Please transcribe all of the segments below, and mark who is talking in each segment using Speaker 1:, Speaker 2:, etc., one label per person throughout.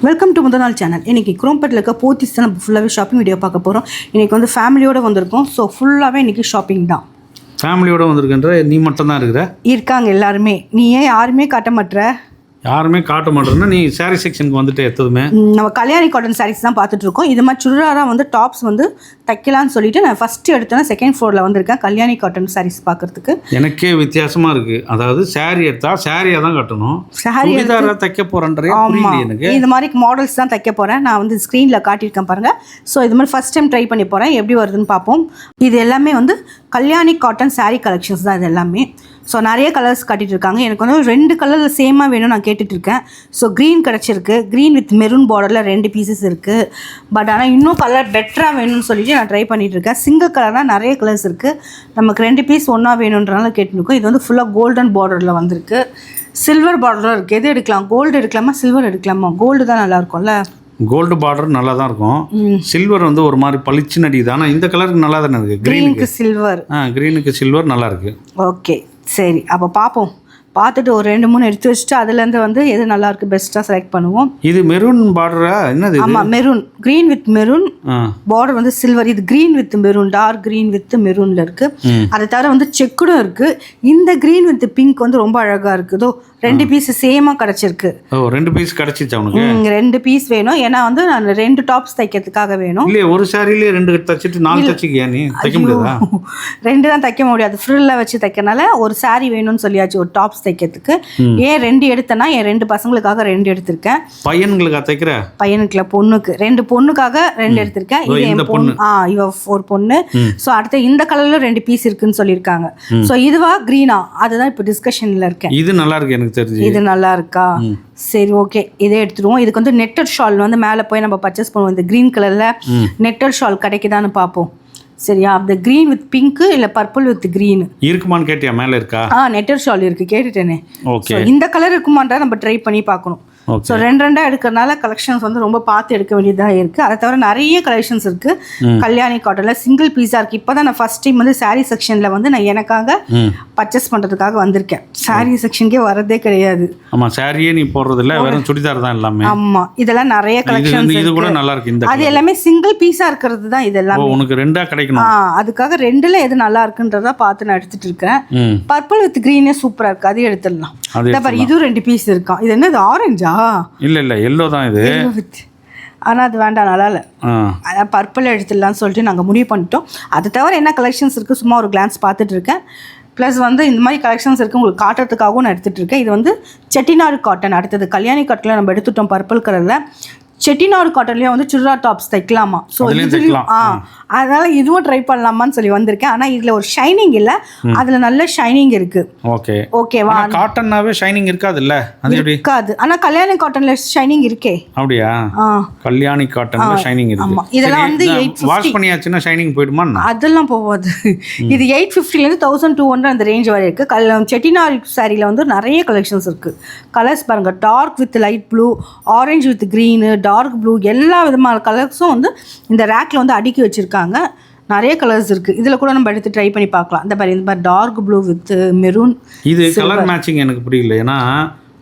Speaker 1: Welcome to முதல் நாள் channel. இன்றைக்கி குரோம்பேட்டில் இருக்க போத்தீஸ் தான் நம்ம ஃபுல்லாகவே ஷாப்பிங் வீடியோ பார்க்க போகிறோம். இன்றைக்கி வந்து ஃபேமிலியோடு வந்திருக்கோம். ஸோ ஃபுல்லாகவே இன்றைக்கி ஷாப்பிங் தான்.
Speaker 2: ஃபேமிலியோடு வந்திருக்கின்ற நீ மட்டும் தான்
Speaker 1: இருக்காங்க எல்லாருமே. நீ ஏன் யாருமே காட்ட மாட்டேற?
Speaker 2: யாருமே காட்ட மாட்டேன்னா நீ சாரீ செக்ஷனுக்கு வந்துட்டு எத்ததுமே
Speaker 1: நம்ம கல்யாணி காட்டன் சாரீஸ் தான் பார்த்துட்டு இருக்கோம். இது மாதிரி சுடிதாராக வந்து டாப்ஸ் வந்து தைக்கலான்னு சொல்லிட்டு நான் ஃபஸ்ட்டு எடுத்தேன்னா செகண்ட் ஃப்ளோரில் வந்திருக்கேன் கல்யாணி காட்டன் சாரீஸ் பார்க்குறதுக்கு.
Speaker 2: எனக்கே வித்தியாசமாக இருக்குது. அதாவது சாரீ எடுத்தால் சாரியாக தான் கட்டணும், சாரி தைக்க போகிறேன்ற.
Speaker 1: ஆமாம், எனக்கு இது மாதிரி மாடல்ஸ் தான் தைக்க போகிறேன். நான் வந்து ஸ்க்ரீனில் காட்டியிருக்கேன் பாருங்கள். ஸோ இது மாதிரி ஃபஸ்ட் டைம் ட்ரை பண்ணி போகிறேன், எப்படி வருதுன்னு பார்ப்போம். இது எல்லாமே வந்து கல்யாணி காட்டன் சாரீ கலெக்ஷன்ஸ் தான் இது எல்லாமே. ஸோ நிறைய கலர்ஸ் காட்டிகிட்டு இருக்காங்க. எனக்கு வந்து 2 கலரில் சேமாக வேணும் நான் கேட்டுட்ருக்கேன். ஸோ க்ரீன் கிடச்சிருக்கு, க்ரீன் வித் மெரூன் பார்டரில் 2 பீசஸ் இருக்குது. பட் ஆனால் இன்னும் கலர் பெட்டராக வேணும்னு சொல்லிட்டு நான் ட்ரை பண்ணிகிட்ருக்கேன். சிங்கிள் கலர்னால் நிறைய கலர்ஸ் இருக்குது, நமக்கு 2 பீஸ் ஒன்றா வேணுன்றனால கேட்டுருக்கோம். இது வந்து ஃபுல்லாக கோல்டன் பார்டரில் வந்திருக்கு, சில்வர் பார்டரில் இருக்குது. எது எடுக்கலாம்? கோல்டு எடுக்கலாமா, சில்வர் எடுக்கலாமா? கோல்டு தான் நல்லாயிருக்கும்ல.
Speaker 2: கோல்டு பார்டர் நல்லா தான் இருக்கும். சில்வர் வந்து ஒரு மாதிரி பளிச்சுன்னு அடிக்குது. ஆனால் இந்த கலருக்கு நல்லா தானே இருக்குது.
Speaker 1: க்ரீனுக்கு சில்வர்,
Speaker 2: க்ரீனுக்கு சில்வர் நல்லா இருக்குது.
Speaker 1: ஓகே சரி, அப்போ பார்ப்போம். பார்த்துட்டு ஒரு 2-3 எடுத்து வச்சுட்டு அதுலேருந்து வந்து எது நல்லா இருக்குது பெஸ்ட்டாக செலக்ட் பண்ணுவோம்.
Speaker 2: இது மெரூன் பார்டரா என்னது?
Speaker 1: ஆமாம், maroon, green with maroon, border வந்து சில்வர். இது green with maroon, dark green with மெரூனில் இருக்குது. அதை தவிர வந்து செக்குடும் இருக்குது. இந்த க்ரீன் வித் பிங்க் வந்து ரொம்ப அழகாக இருக்குதோ. 2 பீஸ் சேமாக கிடச்சிருக்கு.
Speaker 2: 2 பீஸ் கிடச்சிச்சு அவனுக்கு.
Speaker 1: 2 பீஸ் வேணும், ஏன்னா வந்து நான் 2 டாப்ஸ் தைக்கிறதுக்காக வேணும்.
Speaker 2: இல்லை, ஒரு சாரிலே 2 தைச்சிட்டு 4 தைச்சிக்கியா? நீ தைக்க முடியாதா?
Speaker 1: 2 தான் தைக்க முடியாது, ஃப்ரில்ல வச்சு தைக்கிறனால ஒரு சாரி வேணும்னு சொல்லியாச்சு ஒரு டாப்ஸ் தைக்கிறதுக்கு. ஏன் 2 எடுத்தேன்னா என் 2 பசங்களுக்காக 2 எடுத்திருக்கேன்.
Speaker 2: பையனுங்களுக்கா தைக்கிற? பையனுக்குல,
Speaker 1: பொண்ணுக்கு 2 பொண்ணுக்காக 2 எடுத்திருக்கேன். இது என் பொண்ணு, இவ ஒரு பொண்ணு. ஸோ அடுத்து இந்த கலர்ல 2 பீஸ் இருக்குன்னு சொல்லியிருக்காங்க. ஸோ இதுவா க்ரீனா, அதுதான் இப்போ டிஸ்கஷன்ல இருக்கேன்.
Speaker 2: இது நல்லா இருக்கு எனக்கு தெரிஞ்சு.
Speaker 1: இது நல்லா இருக்கா? சரி ஓகே, இதே எடுத்துருவோம். இதுக்கு வந்து நெட்டட் ஷால் வந்து மேலே போய் நம்ம பர்ச்சேஸ் பண்ணுவோம். இந்த க்ரீன் கலர்ல நெட்டட் ஷால் கிடைக்குதான்னு பார்ப்போம். சரியா? அந்த க்ரீன் வித் பிங்க் இல்லை பர்பிள் வித் க்ரீன்
Speaker 2: இருக்குமான்னு கேட்டியா? மேலே இருக்கா?
Speaker 1: நெட்டட் ஷால் இருக்குது, கேட்டுட்டேனே.
Speaker 2: ஓகே,
Speaker 1: இந்த கலர் இருக்குமான்றா நம்ம ட்ரை பண்ணி பார்க்கணும். ஸோ 2 எடுக்கிறதுனால கலெக்ஷன்ஸ் வந்து ரொம்ப பார்த்து எடுக்க வேண்டியதாக இருக்குது. அதை தவிர நிறைய கலெக்ஷன்ஸ் இருக்குது கல்யாணி காட்டனில். சிங்கிள் பீஸாக இருக்குது. இப்போ தான் நான் ஃபஸ்ட் டைம் வந்து சாரீ செக்ஷனில் வந்து நான் எனக்காக பர்ச்சேஸ் பண்ணுறதுக்காக வந்திருக்கேன். சாரீ செக்ஷனுக்கே வரதே கிடையாது.
Speaker 2: ஆமாம், சாரியே நீ போடுறதில்ல, வெறும் சுடிதார் தான் எல்லாமே.
Speaker 1: ஆமாம், இதெல்லாம் நிறைய கலெக்ஷன்ஸ்.
Speaker 2: இது கூட நல்லா இருக்கு. இந்த
Speaker 1: அது எல்லாமே சிங்கிள் பீஸாக இருக்கிறது தான் இதெல்லாம்.
Speaker 2: உனக்கு 2 கிடைக்கணும்.
Speaker 1: அதுக்காக 2ல் எது நல்லா இருக்குன்றதா பார்த்து நான் எடுத்துட்டு இருக்கேன். பர்பிள் வித் க்ரீனே சூப்பராக இருக்குது, அது எடுத்துடலாம். இது 2 பீஸ் இருக்கான். இது என்னது, ஆரஞ்சா?
Speaker 2: இல்லை எல்லோ தான் இது.
Speaker 1: ஆனால் அது வேண்டாம், நல்லா இல்லை. அதான் பர்பிள் எடுத்துடலான்னு சொல்லிட்டு நாங்கள் முடிவு பண்ணிட்டோம். அது தவிர என்ன கலெக்ஷன்ஸ் இருக்குது சும்மா ஒரு கிளான்ஸ் பார்த்துட்டு இருக்கேன். ப்ளஸ் வந்து இந்த மாதிரி கலெக்ஷன்ஸ் இருக்குது உங்களுக்கு காட்டுறதுக்காகவும் நான் எடுத்துகிட்டு இருக்கேன். இது வந்து செட்டிநாடு காட்டன். அடுத்தது கல்யாணி காட்டனில் நம்ம எடுத்துட்டோம் பர்பிள் கலரில். செட்டிநாடு காட்டன்லேயே வந்து சுடிதார் டாப்ஸ் தைக்கலாமா? ஸோ இதுலேயும் அதனால் இதுவும் ட்ரை பண்ணலாமான்னு சொல்லி வந்திருக்கேன். ஆனால் இதில் ஒரு ஷைனிங் இல்லை, அதில் நல்ல ஷைனிங் இருக்குது. ஓகேவா?
Speaker 2: காட்டன்னாவே ஷைனிங் இருக்காது இல்லை? அது
Speaker 1: இருக்காது. ஆனால் கல்யாணி காட்டனில் ஷைனிங் இருக்கே.
Speaker 2: அப்படியா? கல்யாணி காட்டனில் ஷைனிங் இருக்கு.
Speaker 1: ஆமாம், இதெல்லாம் வந்து 850.
Speaker 2: வாஷ் பண்ணியாச்சுன்னா ஷைனிங் போயிடுமா? அதெல்லாம்
Speaker 1: போகாது. இது 850லேருந்து 1200 அந்த ரேஞ்ச் வரை இருக்குது. செட்டிநாடு சாரியில் வந்து நிறைய கலெக்ஷன்ஸ் இருக்குது. கலர்ஸ் பாருங்கள், dark with light blue, orange with green, dark blue, எல்லா விதமான கலர்ஸும் வந்து இந்த ரேக்கில் வந்து அடுக்கி வச்சுருக்காங்க. நிறைய கலர்ஸ் இருக்குது. இதில் கூட நம்ம எடுத்து ட்ரை பண்ணி பார்க்கலாம். இந்த மாதிரி டார்க் ப்ளூ வித் மெரூன். இது கலர்
Speaker 2: மேட்சிங் எனக்கு பிடிக்கல, ஏன்னா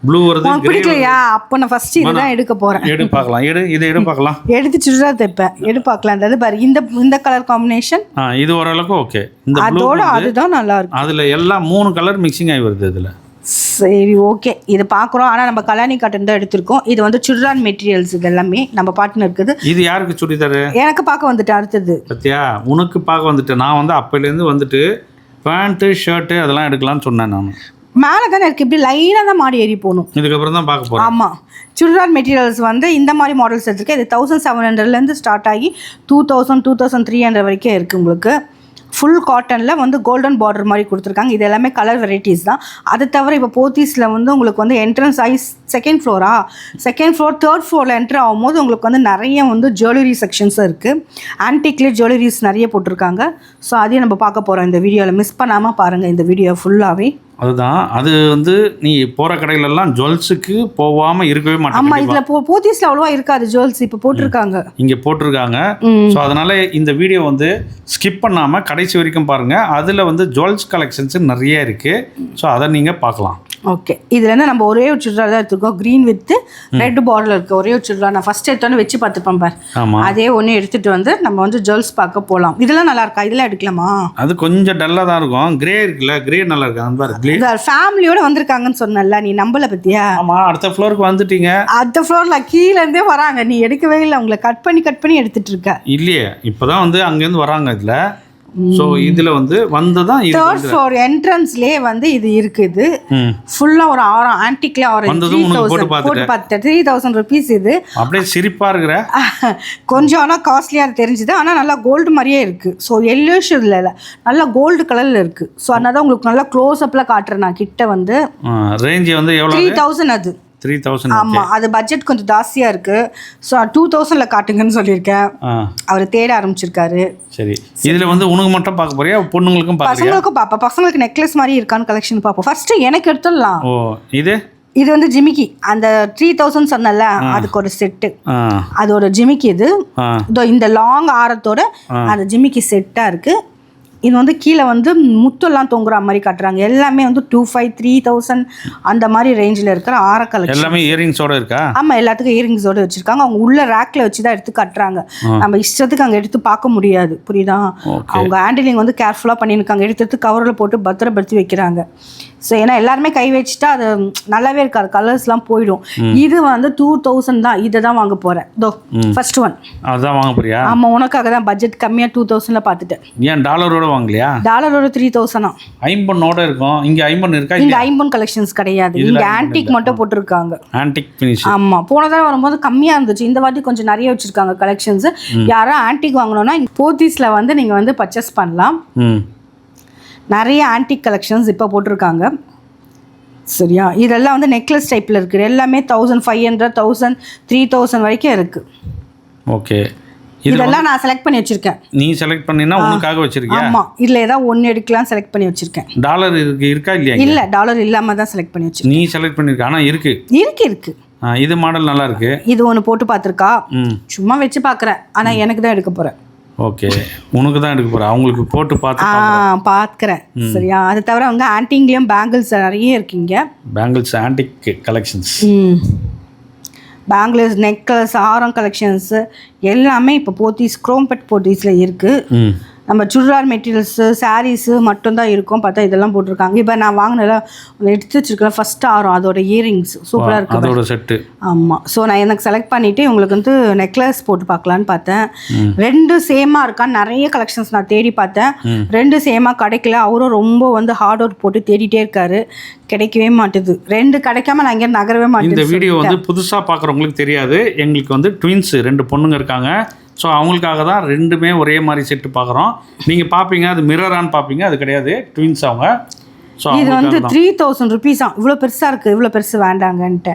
Speaker 2: ப்ளூ வருது.
Speaker 1: பிடிக்கலையா? அப்போ நான் ஃபர்ஸ்ட் இதுதான் எடுக்க போகிறேன்.
Speaker 2: எடு பார்க்கலாம். இதை பார்க்கலாம்.
Speaker 1: எடுத்துட்டு தான் தைப்பேன். பார்க்கலாம். அதாவது பாரு, இந்த கலர் காம்பினேஷன்
Speaker 2: இது ஓரளவுக்கு ஓகே.
Speaker 1: அதோட அதுதான் நல்லா இருக்கும்.
Speaker 2: அதில் எல்லாம் 3 கலர் மிக்சிங் ஆகி வருது இதில்.
Speaker 1: சரி ஓகே, இது பார்க்குறோம். ஆனால் நம்ம கல்யாணி காட்டன் தான் எடுத்திருக்கோம். இது வந்து சுடிதார் மெட்டீரியல்ஸ். இது எல்லாமே நம்ம பாட்டுன்னு இருக்குது.
Speaker 2: இது யாருக்கு சுடிதார்?
Speaker 1: எனக்கு பார்க்க வந்துட்டு அடுத்தது
Speaker 2: பத்தியா, உனக்கு பார்க்க வந்துட்டு. நான் வந்து அப்போலேருந்து வந்துட்டு பேண்ட்டு ஷர்ட்டு அதெல்லாம் எடுக்கலான்னு சொன்னேன். நான்
Speaker 1: மேலே தானே இருக்குது, இப்படி லைனாக தான் மாடி ஏறி போகணும்.
Speaker 2: இதுக்கப்புறம் தான் பார்க்க போகிறேன்.
Speaker 1: ஆமாம், சுடிதார் மெட்டீரியல்ஸ் வந்து இந்த மாதிரி மாடல்ஸ் எடுத்துருக்கேன். இது 1700லேருந்து ஸ்டார்ட் ஆகி 2000 2300 வரைக்கும் இருக்குது உங்களுக்கு. ஃபுல் காட்டனில் வந்து கோல்டன் பார்டர் மாதிரி கொடுத்துருக்காங்க. இது எல்லாமே கலர் வெரைட்டிஸ் தான். அது தவிர இப்போ போத்தீஸில் வந்து உங்களுக்கு வந்து என்ட்ரன்ஸ் ஆகி செகண்ட் ஃப்ளோர், தேர்ட் ஃப்ளோரில் என்ட்ரு ஆகும்போது உங்களுக்கு வந்து நிறைய வந்து ஜுவல்லரி செக்ஷன்ஸும் இருக்குது. ஆன்டிக்லேயே ஜுவல்லரிஸ் நிறைய போட்டிருக்காங்க. ஸோ அதையும் நம்ம பார்க்க போகிறோம் இந்த வீடியோவில். மிஸ் பண்ணாமல் பாருங்கள் இந்த வீடியோ ஃபுல்லாகவே.
Speaker 2: அதுதான், அது வந்து நீ போகிற கடையிலெல்லாம் ஜுவல்ஸுக்கு போகாமல் இருக்கவே மாட்டேன்.
Speaker 1: ஆமாம், இதில் போத்தீஸில் அவ்வளோவா இருக்காது ஜுவல்ஸ். இப்போ போட்டிருக்காங்க,
Speaker 2: இங்கே போட்டிருக்காங்க. ஸோ அதனால் இந்த வீடியோ வந்து ஸ்கிப் பண்ணாமல் கடைசி வரைக்கும் பாருங்கள். அதில் வந்து ஜுவல்ஸ் கலெக்ஷன்ஸ் நிறைய இருக்குது. ஸோ அதை நீங்கள் பார்க்கலாம்.
Speaker 1: ஓகே, இதுலேருந்து நம்ம ஒரே ஒரு சுடிதார் தான் எடுத்துருக்கோம். க்ரீன் வித் ரெட் பார்டர் இருக்குது ஒரே ஒரு சுடிதார். நான் ஃபஸ்ட் எடுத்தோன்னே வச்சு பார்த்துப்பேன் பார். அதே ஒன்று எடுத்துகிட்டு வந்து நம்ம வந்து ஜுவல்ஸ் பார்க்க போகலாம். இதெல்லாம் நல்லா இருக்கா? இதெல்லாம் எடுக்கலாமா?
Speaker 2: அது கொஞ்சம் டல்லாக தான் இருக்கும். கிரே இருக்குல்ல, கிரே நல்லா இருக்கு. அந்த பாரு,
Speaker 1: ஃபேமிலியோட வந்திருக்காங்கன்னு சொன்னல, நீ நம்பல பத்தியா?
Speaker 2: ஆமாம், அடுத்த ஃப்ளோருக்கு வந்துட்டீங்க.
Speaker 1: அடுத்த ஃப்ளோரில் கீழேருந்தே வராங்க, நீ எடுக்கவே இல்லை. உங்களை கட் பண்ணி எடுத்துட்டு இருக்க.
Speaker 2: இல்லையே, இப்போதான் வந்து அங்கேருந்து வராங்க. இதில் ஸோ இதில் வந்து வந்ததான்
Speaker 1: தேர்ட் ஃப்ளோர் என்ட்ரன்ஸ்லேயே வந்து இது இருக்குது. ஃபுல்லாக ஒரு ஆரம் ஆன்டிக்ல ஆரஞ்சு போட்டு பார்த்துட்டு 3000 rupees. இது
Speaker 2: அப்படியே சிரிப்பாக இருக்கிற
Speaker 1: கொஞ்சம் ஆனால் காஸ்ட்லியாக தெரிஞ்சுது. ஆனால் நல்லா கோல்டு மாதிரியே இருக்குது. ஸோ எல்லோஷ் இல்லை, நல்லா கோல்டு கலரில் இருக்குது. ஸோ அதனால தான் உங்களுக்கு நல்லா க்ளோஸ் அப்பில் காட்டுறேன். நான் கிட்ட வந்து
Speaker 2: ரேஞ்சு வந்து எவ்வளோ?
Speaker 1: 3000. அது
Speaker 2: 3000.
Speaker 1: ஆமாம், அது பட்ஜெட் கொஞ்சம் ஜாஸ்தியாக இருக்குது. ஸோ 2000ல் காட்டுங்கன்னு சொல்லியிருக்கேன். அவர் தேட ஆரம்பிச்சிருக்காரு.
Speaker 2: சரி, இதில் வந்து உனக்கு மட்டும் பார்க்க போறியா, பொண்ணுங்களுக்கும்
Speaker 1: பசங்களுக்கும் பார்ப்போம். பசங்களுக்கு நெக்லஸ் மாதிரி இருக்கான்னு கலெக்ஷன் பார்ப்போம். ஃபர்ஸ்ட் எனக்கு எடுத்துடலாம்.
Speaker 2: ஓ, இது
Speaker 1: வந்து ஜிமிக்கி. அந்த 3000 சொன்னல, அதுக்கு ஒரு செட்டு. அது ஒரு ஜிமிக்கி. இது இந்த லாங் ஆரத்தோட அந்த ஜிமிக்கி செட்டாக இருக்குது. இது வந்து கீழே வந்து முத்தெல்லாம் தொங்குற மாதிரி காட்டுறாங்க. எல்லாமே வந்து 2500 3000 அந்த மாதிரி ரேஞ்சில் இருக்கிற ஆர கலெக்ஷன்.
Speaker 2: எல்லாமே இயரிங்ஸோட இருக்கா? ஆமாம்,
Speaker 1: எல்லாத்துக்கும் இயரிங்ஸோட வச்சுருக்காங்க. அவங்க உள்ள ரேக்கில் வச்சு தான் எடுத்து கட்டுறாங்க. நம்ம இஷ்டத்துக்கு அங்கே எடுத்து பார்க்க முடியாது, புரியுதா? அவங்க ஹேண்டிலிங் வந்து கேர்ஃபுல்லாக பண்ணியிருக்காங்க. எடுத்து கவரில் போட்டு பத்திரப்படுத்தி வைக்கிறாங்க. ஸோ ஏன்னா எல்லாருமே கை வச்சுட்டா அது நல்லாவே இருக்காது, கலர்ஸ்லாம் போயிடும். இது வந்து 2000 தான். இதை தான் வாங்க போகிறேன். தோ ஃபர்ஸ்ட் ஒன்
Speaker 2: அதுதான் வாங்க போறியா?
Speaker 1: ஆமாம், உனக்காக தான். பட்ஜெட் கம்மியாக 2000ல் பார்த்துட்டேன்.
Speaker 2: ஏன் டாலரோட வாங்கலையா?
Speaker 1: டாலரோட 3000.
Speaker 2: ஐம்பொன்னோட இருக்கும். இங்கே ஐம்பொன் இருக்கா?
Speaker 1: இங்கே ஐம்பொன் கலெக்ஷன்ஸ் கிடையாது. இங்கே ஆன்டிக் மட்டும் போட்டிருக்காங்க.
Speaker 2: Antique finish.
Speaker 1: ஆமாம், போன தடவை வரும்போது கம்மியாக இருந்துச்சு. இந்த வாட்டி கொஞ்சம் நிறைய வச்சுருக்காங்க கலெக்ஷன்ஸ். யாரும் ஆன்டிக் வாங்கணும்னா போத்தீஸில் வந்து நீங்கள் வந்து பர்ச்சேஸ் பண்ணலாம். நிறைய ஆன்டிக் கலெக்ஷன்ஸ் இப்போ போட்டிருக்காங்க. சரியா? இதெல்லாம் வந்து நெக்லஸ் டைப்பில் இருக்குது. எல்லாமே 1500 1000 3000 வரைக்கும் இருக்குது.
Speaker 2: ஓகே,
Speaker 1: இதெல்லாம் நான் செலக்ட் பண்ணி வச்சிருக்கேன்.
Speaker 2: நீ செலக்ட் பண்ணினா உனக்காக வச்சிருக்கியா?
Speaker 1: ஆமாம், இதில் ஏதாவது ஒன்று எடுக்கலாம் செலக்ட் பண்ணி வச்சிருக்கேன்.
Speaker 2: டாலர் இருக்கா இல்லையா?
Speaker 1: இல்லை, டாலர் இல்லாமல் தான் செலக்ட் பண்ணி வச்சிருக்கேன்.
Speaker 2: நீ செலக்ட் பண்ணியிருக்க? ஆனால் இருக்கு. இது மாடல் நல்லா இருக்கு. இது
Speaker 1: ஒன்று போட்டு பார்த்துருக்கா? சும்மா வச்சு பார்க்குறேன். ஆனால் எனக்கு தான் எடுக்க போகிறேன்.
Speaker 2: ஓகே, உனக்கு தான் எடுக்க போகிறேன். அவங்களுக்கு போட்டு
Speaker 1: பார்க்குறேன். சரியா? அது தவிர அவங்க ஆன்டிக்லேயும் பேங்கிள்ஸ் நிறைய இருக்குங்க. Bangles
Speaker 2: antique collections,
Speaker 1: bangles, necklace, ஆரம் கலெக்ஷன்ஸு எல்லாமே இப்போ போத்தீஸ் குரோம்பெட் போத்தீஸில் இருக்குது. நம்ம சுடிதார் மெட்டீரியல்ஸு சாரீஸு மட்டும்தான் இருக்கும். பார்த்தா இதெல்லாம் போட்டிருக்காங்க. இப்போ நான் வாங்கினல எடுத்து வச்சுருக்கேன் ஃபஸ்ட் ஆரம், அதோட இயரிங்ஸ் சூப்பராக இருக்குது,
Speaker 2: அதோட செட்டு.
Speaker 1: ஆமாம். ஸோ நான் எனக்கு செலக்ட் பண்ணிவிட்டு உங்களுக்கு வந்து நெக்லஸ் போட்டு பார்க்கலான்னு பார்த்தேன். 2 சேமாக இருக்கான்னு நிறைய கலெக்ஷன்ஸ் நான் தேடி பார்த்தேன். 2 சேமாக கிடைக்கல. அவரும் ரொம்ப வந்து ஹார்ட் ஒர்க் போட்டு தேடிட்டே இருக்காரு, கிடைக்கவே மாட்டுது. 2 கிடைக்காம நான் இங்கே நகரவே மாட்டேன்.
Speaker 2: இந்த வீடியோ வந்து புதுசாக பார்க்குறவங்களுக்கு தெரியாது. எங்களுக்கு வந்து ட்வின்ஸ் 2 பொண்ணுங்க இருக்காங்க. ஸோ அவங்களுக்காக தான் 2மே ஒரே மாதிரி செட்டு பார்க்குறோம். நீங்கள் பார்ப்பீங்க அது மிரரான்னு பார்ப்பீங்க, அது கிடையாது, ட்வின்ஸ் அவங்க.
Speaker 1: இது வந்து 3000 rupees. இவ்வளோ பெருசாக இருக்குது, இவ்வளோ பெருசு வேண்டாங்கன்ட்டு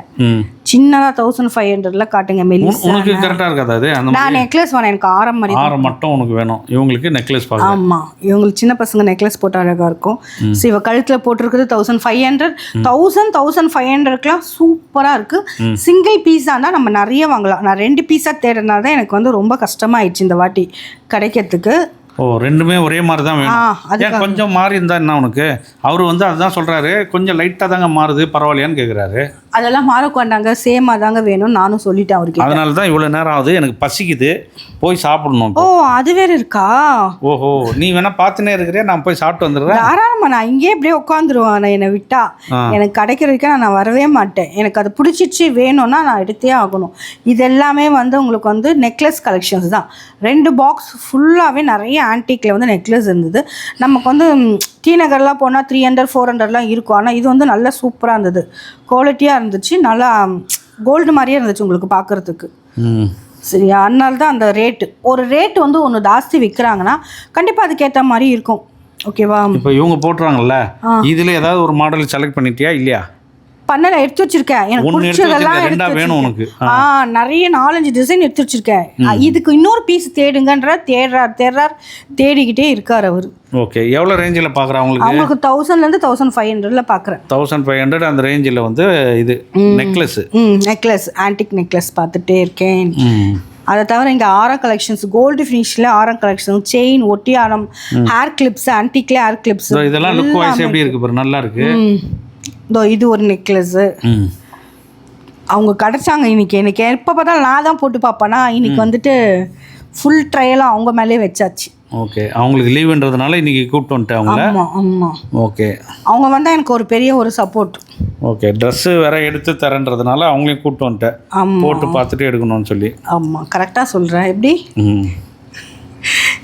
Speaker 1: சின்னதாக 1500ல காட்டுங்க.
Speaker 2: உனக்கு கரெக்டாக இருக்காது அது?
Speaker 1: நான் நெக்லஸ் வேணும், எனக்கு ஆரம் மாதிரி.
Speaker 2: ஆரம் மட்டும் உனக்கு வேணும், இவங்களுக்கு நெக்லஸ் பார்க்க.
Speaker 1: ஆமாம், இவங்களுக்கு சின்ன பசங்க நெக்லஸ் போட்டு அழகாக இருக்கும். ஸோ இவ கழுத்தில் போட்டிருக்குது 1500. 1500க்குலாம் சூப்பராக இருக்குது. சிங்கிள் பீஸாக தான் நம்ம நிறைய வாங்கலாம். நான் 2 பீஸாக தேடினா தான் எனக்கு வந்து ரொம்ப கஷ்டமாயிடுச்சு இந்த வாட்டி கிடைக்கிறதுக்கு.
Speaker 2: ஓ, 2மே ஒரே மாதிரி தான் வேணும். ஏன் கொஞ்சம் மாறி இருந்தா என்ன உனக்கு? அவர் வந்து அதுதான் சொல்கிறாரு, கொஞ்சம் லைட்டாக தாங்க மாறுது, பரவாயில்லையான்னு கேட்குறாரு.
Speaker 1: அதெல்லாம் மாறக்கொண்டாங்க, சேமாக தாங்க வேணும் நானும் சொல்லிட்டேன் அவருக்கு.
Speaker 2: அதனால தான் இவ்வளோ நேரம் ஆகுது, எனக்கு பசிக்குது, போய் சாப்பிடணும்.
Speaker 1: ஓ, அது வேறு இருக்கா?
Speaker 2: ஓஹோ, நீ வேணா பார்த்துனே இருக்கிறியா? நான் போய் சாப்பிட்டு வந்துடுறேன்.
Speaker 1: தாராளமாக, நான் இங்கேயே இப்படியே உட்காந்துருவேன். நான் என்னை விட்டா எனக்கு கிடைக்கிறதுக்கே நான் வரவே மாட்டேன். எனக்கு அது பிடிச்சிச்சு வேணும்னா நான் எடுத்தே ஆகணும். இது எல்லாமே வந்து உங்களுக்கு வந்து நெக்லஸ் கலெக்ஷன்ஸ் தான். 2 பாக்ஸ் ஃபுல்லாகவே நிறைய ஆன்டிக்கில் வந்து நெக்லஸ் இருந்தது. நமக்கு வந்து டி நகர்லாம் போனால் 300 400லாம் இருக்கும். ஆனால் இது வந்து நல்லா சூப்பராக இருந்தது, குவாலிட்டியாக இருந்துச்சு, நல்லா கோல்டு மாதிரியே இருந்துச்சு உங்களுக்கு பார்க்குறதுக்கு. சரியா? அதனால தான் அந்த ஒரு ரேட்டு வந்து ஒன்று ஜாஸ்தி விற்கிறாங்கன்னா கண்டிப்பாக அதுக்கேற்ற மாதிரி இருக்கும். ஓகேவா?
Speaker 2: இப்போ இவங்க போட்டுறாங்கல்ல, இதில் ஏதாவது ஒரு மாடல் செலக்ட் பண்ணிட்டியா இல்லையா?
Speaker 1: பண்ணல, எடுத்து வச்சிருக்கேன். எனக்கு பிடிச்சதெல்லாம்
Speaker 2: வேணும் உனக்கு.
Speaker 1: நிறைய 4-5 டிசைன் எடுத்து வச்சிருக்கேன். இதுக்கு இன்னொரு பீஸ் தேடுங்கன்ற தேடிக்கிட்டே இருக்கார் அவர்.
Speaker 2: ஓகே, எவ்வளோ ரேஞ்சில் பார்க்குறேன்
Speaker 1: அவங்களுக்கு 1000லேருந்து 1500ல பார்க்குறேன்.
Speaker 2: 1500 அந்த ரேஞ்சில் வந்து இது
Speaker 1: நெக்லஸ் ஆன்டிக் நெக்லஸ் பார்த்துட்டே இருக்கேன். அதை தவிர இங்கே ஆரம் கலெக்ஷன்ஸ், கோல்டு ஃபினிஷில் ஆரம் கலெக்ஷன், செயின், ஒட்டி ஆரம், ஹேர் கிளிப்ஸ், ஆன்டிக்ல ஹேர் கிளிப்ஸ்,
Speaker 2: இதெல்லாம் லுக் வைஸ் எப்படி இருக்கு பாரு, நல்லா இருக்கு.
Speaker 1: இதோ இது ஒரு நெக்லஸ்ஸு.
Speaker 2: ம்
Speaker 1: அவங்க கிடச்சாங்க இன்னைக்கு. எனக்கு எப்போ பார்த்தாலும் நான் தான் போட்டு பார்ப்பேனா, இன்னைக்கு வந்துட்டு ஃபுல் ட்ரையலாக அவங்க மேலே வச்சாச்சு.
Speaker 2: ஓகே, அவங்களுக்கு லீவுன்றதுனால இன்றைக்கி கூப்பிட்டு வந்துட்டேன் அவங்கள.
Speaker 1: ஆமாம் ஆமாம்.
Speaker 2: ஓகே,
Speaker 1: அவங்க வந்தால் எனக்கு ஒரு பெரிய ஒரு சப்போர்ட்.
Speaker 2: ஓகே, ட்ரெஸ்ஸு வேற எடுத்து தரேன்றதுனால அவங்களையும் கூப்பிட்டு வந்துட்டேன்.
Speaker 1: ஆமாம்
Speaker 2: போட்டு பார்த்துட்டு எடுக்கணும்னு சொல்லி.
Speaker 1: ஆமாம், கரெக்டாக சொல்கிறேன். எப்படி
Speaker 2: ம்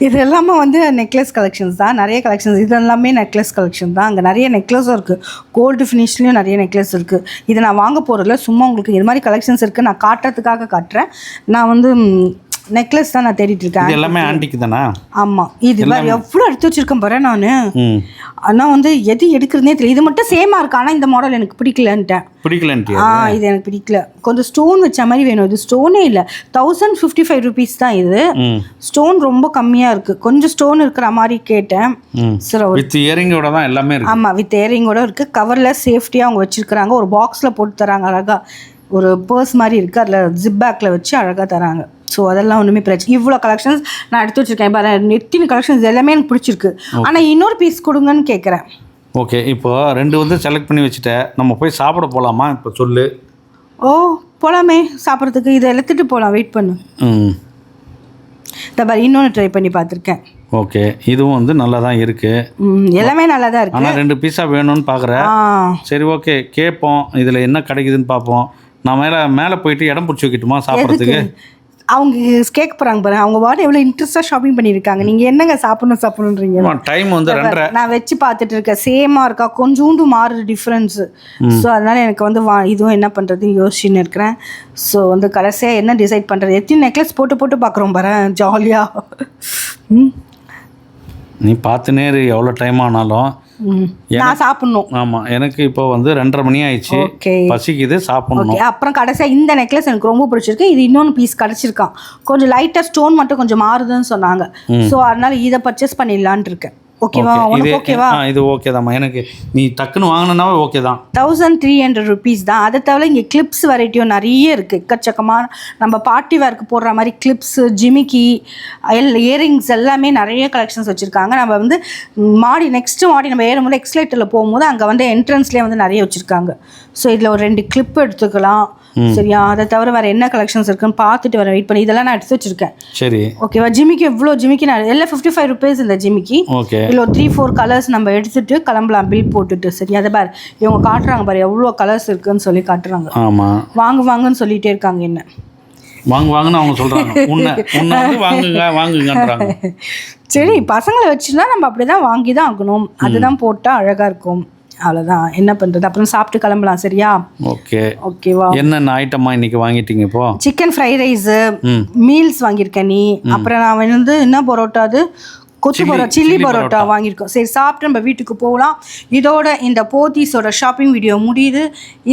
Speaker 1: இது எல்லாமே வந்து நெக்லஸ் கலெக்ஷன்ஸ் தான், நிறைய கலெக்ஷன்ஸ். இது எல்லாமே நெக்லஸ் கலெக்ஷன் தான். அங்கே நிறைய நெக்லஸும் இருக்குது, கோல்டு ஃபினிஷ்லேயும் நிறைய நெக்லஸ் இருக்குது. இதை நான் வாங்க போகிறதில்ல, சும்மா உங்களுக்கு இது மாதிரி கலெக்ஷன்ஸ் இருக்குது நான் காட்டுறதுக்காக காட்டுறேன். நான் வந்து நெக்லஸ் தான் நான் தேடிட்டு இருக்கேன்.
Speaker 2: இது எல்லாமே ஆன்டிக்கு தானா?
Speaker 1: ஆமாம். இது மாதிரி எவ்வளோ எடுத்து வச்சிருக்கேன் பாரு நான்.
Speaker 2: ம்
Speaker 1: ஆனால் வந்து எது எடுக்கிறதுனே தெரியல. இது மட்டும் சேமாக இருக்கு, ஆனால் இந்த மாடல் எனக்கு பிடிக்கலன்ட்டேன்.
Speaker 2: பிடிக்கலன்ட்டு?
Speaker 1: இது எனக்கு பிடிக்கல. கொஞ்சம் ஸ்டோன் வச்ச மாதிரி வேணும். இது ஸ்டோனே இல்லை. 1055 ருபீஸ் தான் இது. ஸ்டோன் ரொம்ப கம்மியாக இருக்குது. கொஞ்சம் ஸ்டோன் இருக்கிற மாதிரி கேட்டேன். சரி,
Speaker 2: வித் இயரிங்கோட தான் எல்லாமே இருக்குது.
Speaker 1: ஆமாம், வித் இயரிங்கோட இருக்குது. கவரில் சேஃப்டியாக அவங்க வச்சுருக்குறாங்க. ஒரு பாக்ஸில் போட்டு தராங்க அழகாக. ஒரு பர்ஸ் மாதிரி இருக்குது, அதில் ஜிப் பேக்கில் வச்சு அழகாக தராங்க. ஸோ அதெல்லாம் ஒன்றுமே பிரச்சனை. இவ்வளோ கலெக்ஷன்ஸ் நான் எடுத்து வச்சுருக்கேன் பாரு. நெத்தின கலெக்ஷன்ஸ் எல்லாமே எனக்கு பிடிச்சிருக்கு. ஆனால் இன்னொரு பீஸ் கொடுங்கன்னு கேட்குறேன்.
Speaker 2: ஓகே, இப்போ 2 வந்து செலக்ட் பண்ணி வச்சுட்டேன். நம்ம போய் சாப்பிட போகலாமா? இப்போ சொல்லு.
Speaker 1: ஓ போகலாமே சாப்பிட்றதுக்கு. இதை எடுத்துகிட்டு போகலாம், வெயிட் பண்ணு. இந்த பாரு, இன்னொன்று ட்ரை பண்ணி பார்த்துருக்கேன்.
Speaker 2: ஓகே, இதுவும் வந்து நல்லா தான் இருக்குது.
Speaker 1: எல்லாமே நல்லா தான் இருக்குது.
Speaker 2: ஆனால் 2 பீஸாக வேணும்னு பார்க்குறேன். சரி, ஓகே, கேட்போம். இதில் என்ன கிடைக்குதுன்னு பார்ப்போம். நான் மேலே போயிட்டு இடம் பிடிச்சி வைக்கட்டுமா சாப்பிட்றதுக்கு?
Speaker 1: அவங்க கேட்க போகிறாங்க பாரு. அவங்க வாட்டு எவ்வளோ இன்ட்ரெஸ்ட்டாக ஷாப்பிங் பண்ணியிருக்காங்க. நீங்கள் என்னங்க சாப்பிட்ணுன்றீங்க?
Speaker 2: டைம் வந்து 2:30.
Speaker 1: நான் வச்சு பார்த்துட்டு இருக்கேன். சேமாக இருக்கா, கொஞ்சோண்டு மாறுது டிஃப்ரென்ஸு. ஸோ அதனால் எனக்கு வந்து இதுவும் என்ன பண்ணுறதுன்னு யோசிச்சுன்னு இருக்கிறேன். ஸோ வந்து கடைசியாக என்ன டிசைட் பண்ணுறது? எத்தனை நெக்லஸ் போட்டு பார்க்குறோம் பாரு, ஜாலியாக.
Speaker 2: நீ பார்த்துனே எவ்வளோ டைம் ஆனாலும்
Speaker 1: நான் சாப்பிட்ணும்.
Speaker 2: ஆமாம், எனக்கு இப்போ வந்து 2:30 மணி ஆயிடுச்சு. பசிக்குது, சாப்பிடணும்.
Speaker 1: அப்புறம் கடைசியாக இந்த நெக்லஸ் எனக்கு ரொம்ப பிடிச்சிருக்கு. இது இன்னொன்று பீஸ் கிடச்சிருக்கான். கொஞ்சம் லைட்டாக ஸ்டோன் மட்டும் கொஞ்சம் மாறுதுன்னு சொன்னாங்க. ஸோ அதனால் இதை பர்ச்சேஸ் பண்ணிடலான் இருக்கேன். ஓகேவா? உனக்கு ஓகேவா?
Speaker 2: இது ஓகே தான்மா. எனக்கு நீ டக்குன்னு வாங்கினாவே ஓகே தான்.
Speaker 1: 1300 ருபீஸ் தான். அதை தவிர இங்கே கிளிப்ஸ் வெரைட்டியும் நிறைய இருக்குது. எக்கச்சக்கமாக நம்ம பார்ட்டி வேர்க்கு போடுற மாதிரி கிளிப்ஸு, ஜிமிக்கி, இயரிங்ஸ் எல்லாமே நிறைய கலெக்ஷன்ஸ் வச்சுருக்காங்க. நம்ம வந்து நெக்ஸ்ட்டு மாடி நம்ம ஏறும்போது எக்ஸ்லேட்டரில் போகும்போது அங்கே வந்து என்ட்ரன்ஸ்லேயே வந்து நிறைய வச்சுருக்காங்க. ஸோ இதில் ஒரு 2 கிளிப் எடுத்துக்கலாம். சரியா? அதை தவிர வேறு என்ன கலெக்ஷன்ஸ் இருக்குன்னு பார்த்துட்டு வர வெயிட் பண்ணி. இதெல்லாம் நான் எடுத்து வச்சுருக்கேன். சரி, ஓகேவா? ஜிமிக்கி எவ்வளோ ஜிமிக்கி நான் எல்லாம் 55 ருபீஸ் இந்த ஜிமிக்கி. ஓகே, இதில் ஒரு 3-4 கலர்ஸ் நம்ம எடுத்துகிட்டு கிளம்பலாம், பில் போட்டுட்டு. சரி, அதை பாரு, இவங்க காட்டுறாங்க பாரு எவ்வளோ கலர்ஸ் இருக்குன்னு சொல்லி காட்டுறாங்க. ஆமாம், வாங்குன்னு சொல்லிகிட்டே இருக்காங்க. என்ன
Speaker 2: வாங்குன்னு அவங்க சொல்கிறாங்க. வாங்குங்கன்றாங்க.
Speaker 1: சரி, பசங்களை வச்சுன்னா நம்ம அப்படி தான் வாங்கி தான் ஆகணும். அதுதான் போட்டால் அழகாக இருக்கும். அவ்வளோதான், என்ன பண்ணுறது? அப்புறம் சாப்பிட்டு கிளம்பலாம். சரியா?
Speaker 2: ஓகே,
Speaker 1: ஓகேவா?
Speaker 2: என்னென்ன ஐட்டமா இன்னைக்கு வாங்கிட்டீங்க? இப்போ
Speaker 1: சிக்கன் ஃப்ரைட் ரைஸு, மீல்ஸ் வாங்கியிருக்கேன் நீ. அப்புறம் நான் வந்து என்ன பரோட்டா, அது கொத்து பரோட்டா, சில்லி பரோட்டா வாங்கியிருக்கோம். சரி, சாப்பிட்டு நம்ம வீட்டுக்கு போகலாம். இதோட இந்த போத்தீஸோட ஷாப்பிங் வீடியோ முடியுது.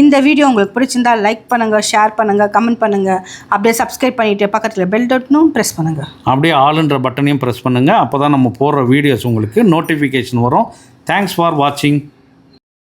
Speaker 1: இந்த வீடியோ உங்களுக்கு பிடிச்சிருந்தா லைக் பண்ணுங்கள், ஷேர் பண்ணுங்கள், கமெண்ட் பண்ணுங்கள். அப்படியே சப்ஸ்கிரைப் பண்ணிவிட்டு பக்கத்தில் பெல் பட்டனும் ப்ரெஸ் பண்ணுங்கள். அப்படியே ஆளுன்ற பட்டனையும் ப்ரெஸ் பண்ணுங்கள். அப்போ தான் நம்ம போடுற வீடியோஸ் உங்களுக்கு நோட்டிஃபிகேஷன் வரும். தேங்க்ஸ் ஃபார் வாட்சிங்.